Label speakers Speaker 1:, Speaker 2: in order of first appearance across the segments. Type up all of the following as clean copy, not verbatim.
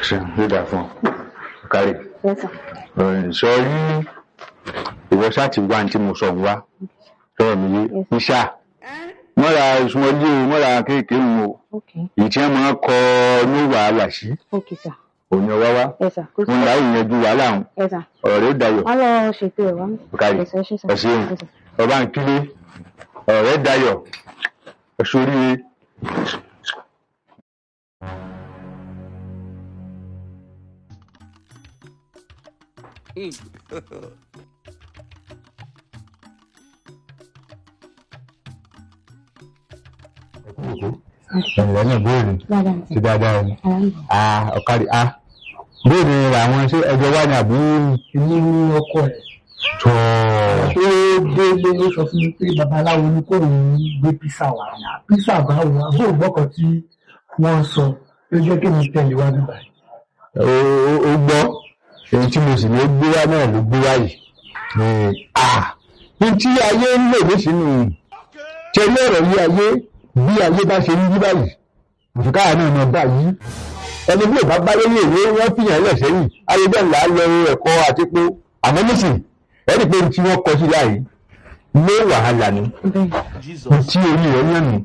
Speaker 1: ṣe ló dà fún ọ kárí. sọ yí ìwọ ṣáà ti wá ní tí mo sọ ń wá sọ̀rọ̀ mi yé iṣá mọ́ra ìsúnmọ́lé o mọ́ra kéèkéé o ìtí wọn máa kọ ní wàhálà sí òní ọwá wá wọn là ó yanjú wàhálà ọ̀hún ọ̀rọ̀ rẹ̀ dayọ̀ kárí ẹ̀sìn ọba ń kílé ọ̀rọ̀ rẹ̀ dayọ̀ ẹ̀sọ́rí. ẹ̀rọ náà bóòrè ti dáadáa ni ọ̀kadì bóòrè àwọn ṣé ẹjọ́ wà ní àbúrò
Speaker 2: ní ọkọ ẹ̀
Speaker 1: tó
Speaker 2: dé ló sọ fún mi pé babaláwo ní kò ń gbé písà wà ní písà báwo àbúrò gbọ́kàn tí wọ́n sọ ló jẹ́ kí mi tẹ̀lé wá nígbà yìí.
Speaker 1: ó gbọ́ èyí tí mo sì ní gbé wá náà ló gbé wá yìí ní tí ayé ń lò nísìnyí tẹ́lẹ̀ ọ̀rọ̀ yí ayé bí ayé bá ṣe ń yí báyìí òṣùkáyà náà máa bá yí ẹni bí ò bá bá lórí ìwé wọ́n fìyàn lẹ̀ sẹ́yìn ayé bẹ́ẹ̀ là á lọ ẹ̀kọ́ àti pé àmọ́ nísìn ẹni pé tí wọ́n kọ sí láàyè lé wàhálà ni tí orí rẹ̀ yàn mí.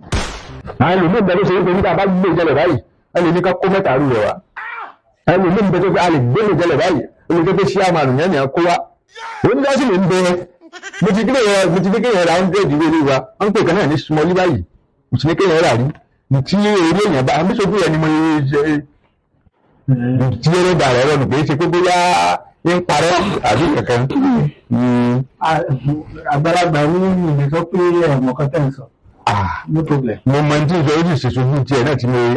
Speaker 1: àwọn ẹlòmíì bẹ́ẹ̀ ló ṣe wípé nígbà bá gbé ìjẹlẹ̀ báyìí ẹni ní ká kó mẹ́ta rú rẹ̀ wá ẹlòmíì bẹ́ẹ̀ tó pé a lè gbé ìjẹlẹ̀ báyìí ẹni tó pé ṣé àmàlù yẹn ni à kó wá onídàásí lè ń bẹ mo ti fi kéèyàn ra hundred ìwé ilé wa wọ́n ń pè kan náà ní small báyìí mo ti ní kéèyàn rà rí tí orí èèyàn bá àmísọ́jú rẹ̀ ni mo ṣe tí ó rẹ̀ bàrẹ̀ rẹ̀ nù pé ṣe pé bóyá ń parẹ́ àbí kankan.
Speaker 2: àgbàlagbà ní ìlú sọ pé ọmọ kan tẹ̀ ń sọ. no problem.
Speaker 1: mo mọ ní tí ìjọ ojú ìṣèṣojú tiẹ̀ náà tí mo rí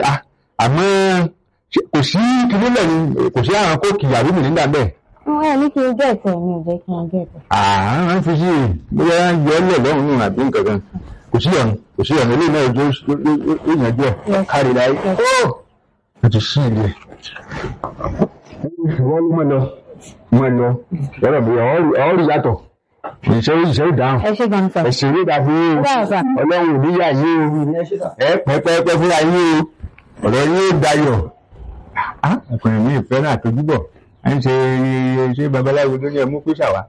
Speaker 1: àmọ́ kò sí kìnìún ní kò sí àwọn kóòkì àbí mi nígbà bẹ́ẹ̀.
Speaker 3: ẹ ní kí n gẹ̀ẹ́tẹ̀ mi ò jẹ́ kí n gẹ̀ẹ́tẹ̀.
Speaker 1: àwọn fi sí bóyá yọ ọ́ lẹ̀ lọ́rùn nù àbí nǹkan kò sí ọ̀nà ilé náà ojú ó yànjú ẹ̀ kárí láyé. ó ti sí ilé wọ́n ló mọ̀ lọ lọ́rọ̀ bí ọ̀rí yàtọ̀ ìṣẹ́ ìdáhùn ẹ̀sìn ìrẹ́dà fún ọlọ́run òníyà yìí ẹ pẹ́pẹ́pẹ́ fúnra yìí ọ̀rọ̀ yìí dayọ̀ ọkùnrin mi ìfẹ́ náà tó dúbọ̀ ẹ̀ ń ṣe babaláwo ló ní ẹmú pèsè àwa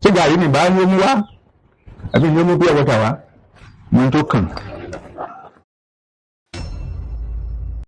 Speaker 1: ṣé gàrí nìbá ló mú wá àbí ló mú pé ọwọ́ tà wá mú tó kàn.